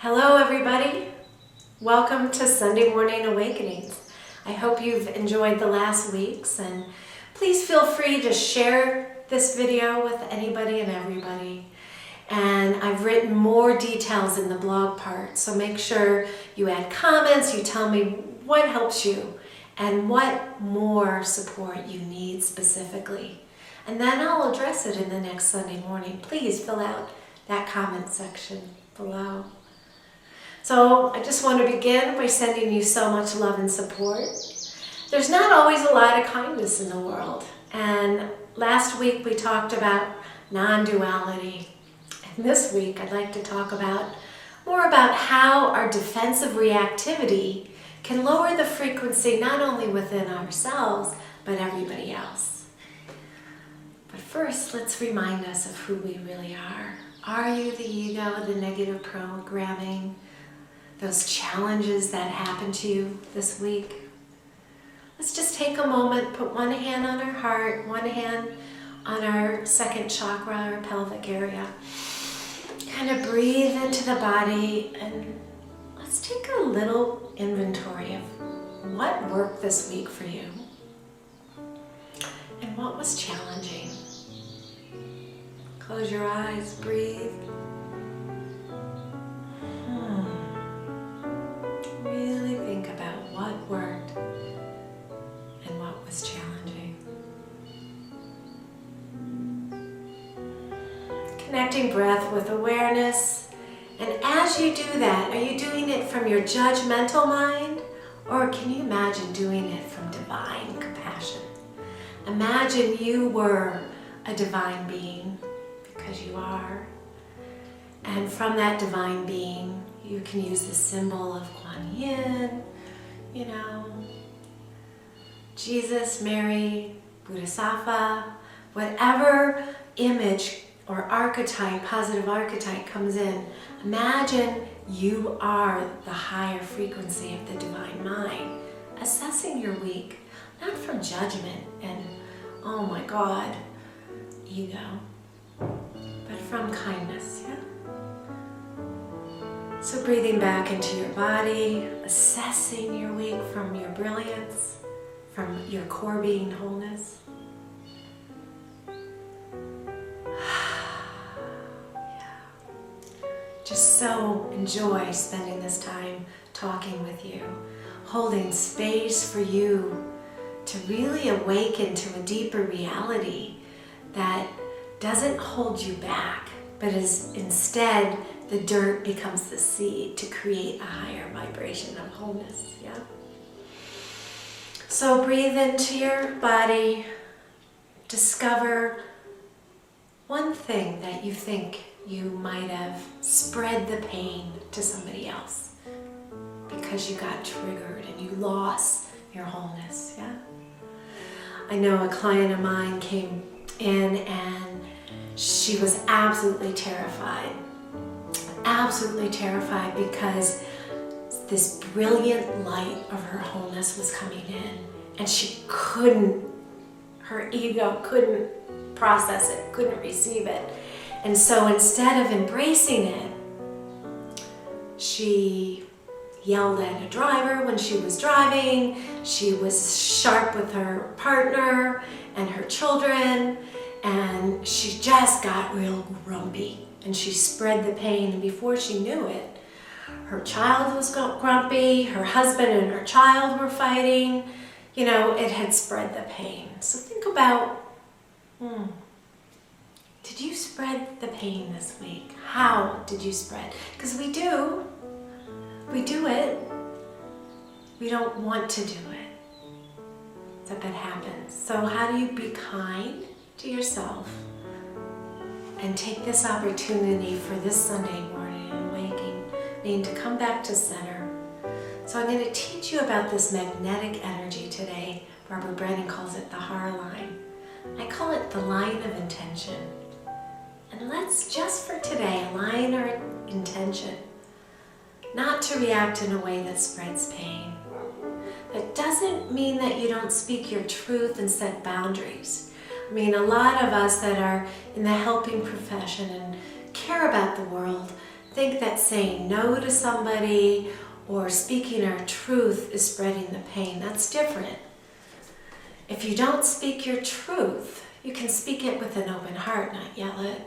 Hello everybody, welcome to Sunday Morning Awakenings. I hope you've enjoyed the last weeks, and please feel free to share this video with anybody and everybody. And I've written more details in the blog part, so make sure you add comments, you tell me what helps you and what more support you need specifically. And then I'll address it in the next Sunday morning. Please fill out that comment section below. So I just want to begin by sending you so much love and support. There's not always a lot of kindness in the world. And last week we talked about non-duality. And this week I'd like to talk more about how our defensive reactivity can lower the frequency not only within ourselves, but everybody else. But first, let's remind us of who we really are. Are you the ego, the negative programming, those challenges that happened to you this week? Let's just take a moment, put one hand on our heart, one hand on our second chakra, our pelvic area. Kind of breathe into the body, and let's take a little inventory of what worked this week for you and what was challenging. Close your eyes, breathe. Really think about what worked and what was challenging. Connecting breath with awareness. And as you do that, are you doing it from your judgmental mind, or can you imagine doing it from divine compassion? Imagine you were a divine being, because you are. And from that divine being, you can use the symbol of Kuan Yin, Jesus, Mary, Bodhisattva, whatever image or archetype, positive archetype comes in. Imagine you are the higher frequency of the divine mind, assessing your week, not from judgment and, oh my God, ego, but from kindness, yeah? So breathing back into your body, assessing your week from your brilliance, from your core being wholeness. Just so enjoy spending this time talking with you, holding space for you to really awaken to a deeper reality that doesn't hold you back, but is instead the dirt becomes the seed to create a higher vibration of wholeness, yeah? So breathe into your body, discover one thing that you think you might have spread the pain to somebody else because you got triggered and you lost your wholeness, yeah? I know a client of mine came in and she was absolutely terrified because this brilliant light of her wholeness was coming in, and her ego couldn't process it, couldn't receive it. And so instead of embracing it, she yelled at a driver when she was driving, she was sharp with her partner and her children, and she just got real grumpy. And she spread the pain, and before she knew it, her child was grumpy, her husband and her child were fighting. It had spread the pain. So think about, did you spread the pain this week? How did you spread? Because we do it. We don't want to do it. But that happens. So how do you be kind to yourself and take this opportunity for this Sunday morning awakening to come back to center? So I'm going to teach you about this magnetic energy today. Barbara Brennan calls it the Har line. I call it the line of intention. And let's just for today align our intention not to react in a way that spreads pain. That doesn't mean that you don't speak your truth and set boundaries. I mean, a lot of us that are in the helping profession and care about the world think that saying no to somebody or speaking our truth is spreading the pain. That's different. If you don't speak your truth, you can speak it with an open heart, not yell it.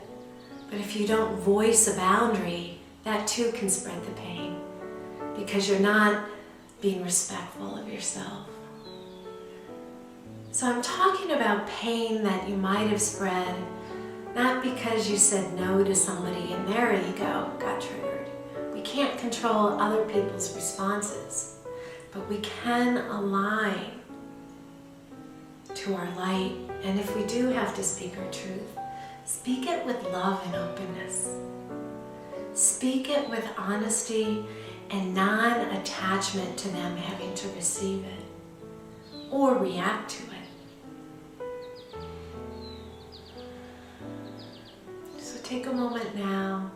But if you don't voice a boundary, that too can spread the pain because you're not being respectful of yourself. So I'm talking about pain that you might have spread, not because you said no to somebody and their ego got triggered. We can't control other people's responses, but we can align to our light. And if we do have to speak our truth, speak it with love and openness. Speak it with honesty and non-attachment to them having to receive it or react to it. So take a moment now,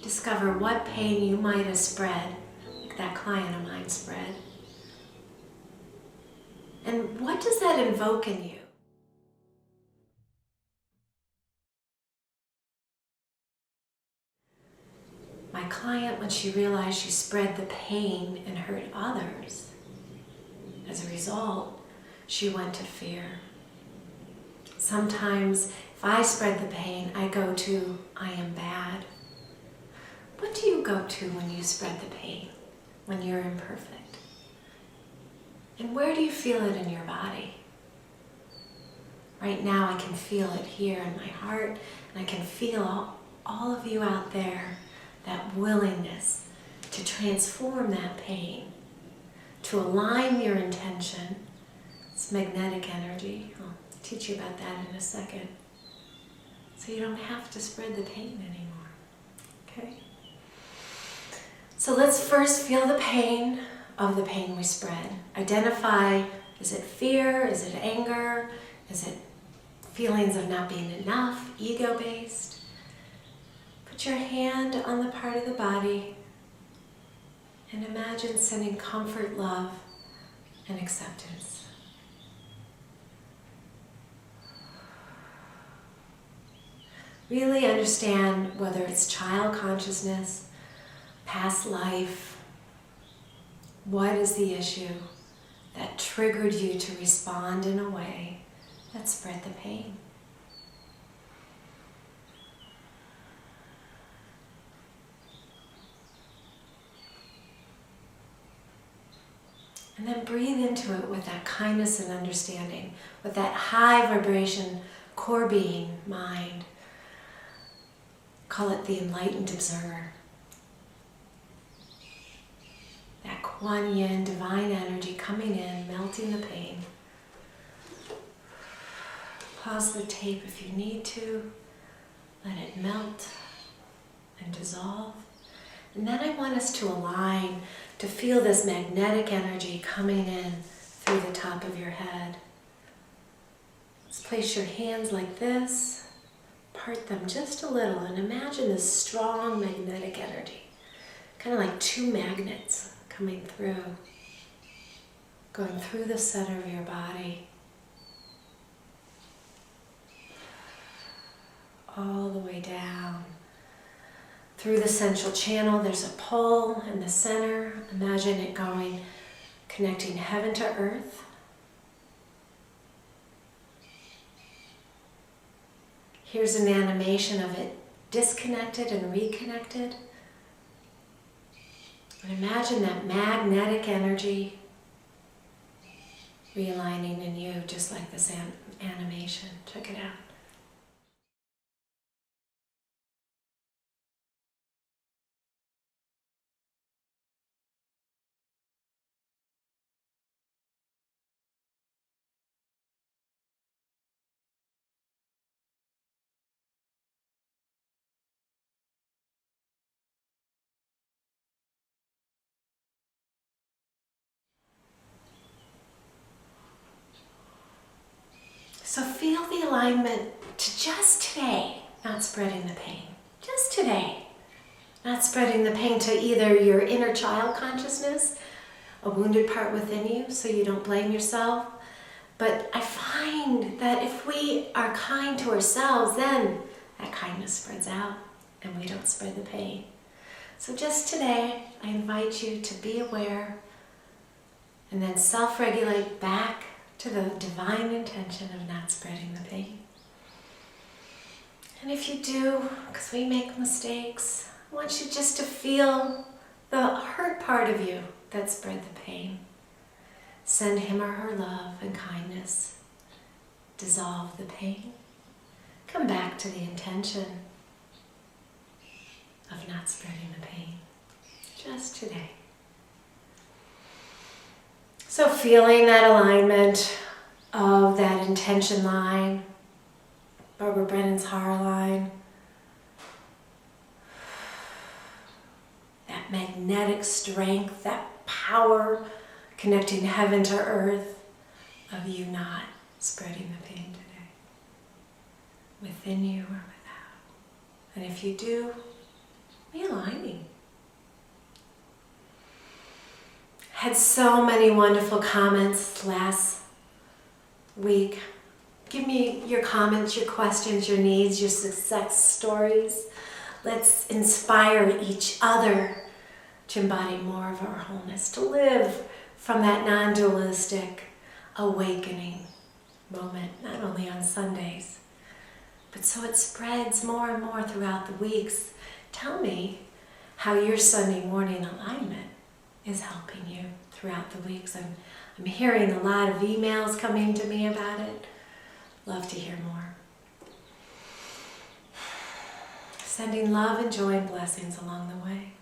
discover what pain you might have spread, like that client of mine spread. And what does that invoke in you? My client, when she realized she spread the pain and hurt others, as a result, she went to fear. Sometimes, if I spread the pain, I go to, I am bad. What do you go to when you spread the pain, when you're imperfect? And where do you feel it in your body? Right now, I can feel it here in my heart, and I can feel all of you out there, that willingness to transform that pain, to align your intention. It's magnetic energy. I'll teach you about that in a second. So you don't have to spread the pain anymore, okay? So let's first feel the pain of the pain we spread. Identify, is it fear? Is it anger? Is it feelings of not being enough, ego-based? Put your hand on the part of the body and imagine sending comfort, love, and acceptance. Really understand whether it's child consciousness, past life, what is the issue that triggered you to respond in a way that spread the pain. And then breathe into it with that kindness and understanding, with that high vibration, core being, mind. Call it the enlightened observer. That Kuan Yin, divine energy coming in, melting the pain. Pause the tape if you need to. Let it melt and dissolve. And then I want us to align, to feel this magnetic energy coming in through the top of your head. Let's place your hands like this, part them just a little, and imagine this strong magnetic energy, kind of like two magnets coming through, going through the center of your body, all the way down. Through the central channel, there's a pole in the center. Imagine it going, connecting heaven to earth. Here's an animation of it disconnected and reconnected. And imagine that magnetic energy realigning in you, just like this animation. Check it out. So feel the alignment to just today, not spreading the pain. Just today. Not spreading the pain to either your inner child consciousness, a wounded part within you, so you don't blame yourself. But I find that if we are kind to ourselves, then that kindness spreads out and we don't spread the pain. So just today, I invite you to be aware and then self-regulate back to the divine intention of not spreading the pain. And if you do, because we make mistakes, I want you just to feel the hurt part of you that spread the pain. Send him or her love and kindness. Dissolve the pain. Come back to the intention of not spreading the pain. Just today. So feeling that alignment of that intention line, Barbara Brennan's heart line, that magnetic strength, that power connecting heaven to earth of you not spreading the pain today, within you or without. And if you do, realigning. Had so many wonderful comments last week. Give me your comments, your questions, your needs, your success stories. Let's inspire each other to embody more of our wholeness, to live from that non-dualistic awakening moment, not only on Sundays, but so it spreads more and more throughout the weeks. Tell me how your Sunday morning alignment is helping you throughout the weeks. I'm hearing a lot of emails coming to me about it. Love to hear more. Sending love and joy and blessings along the way.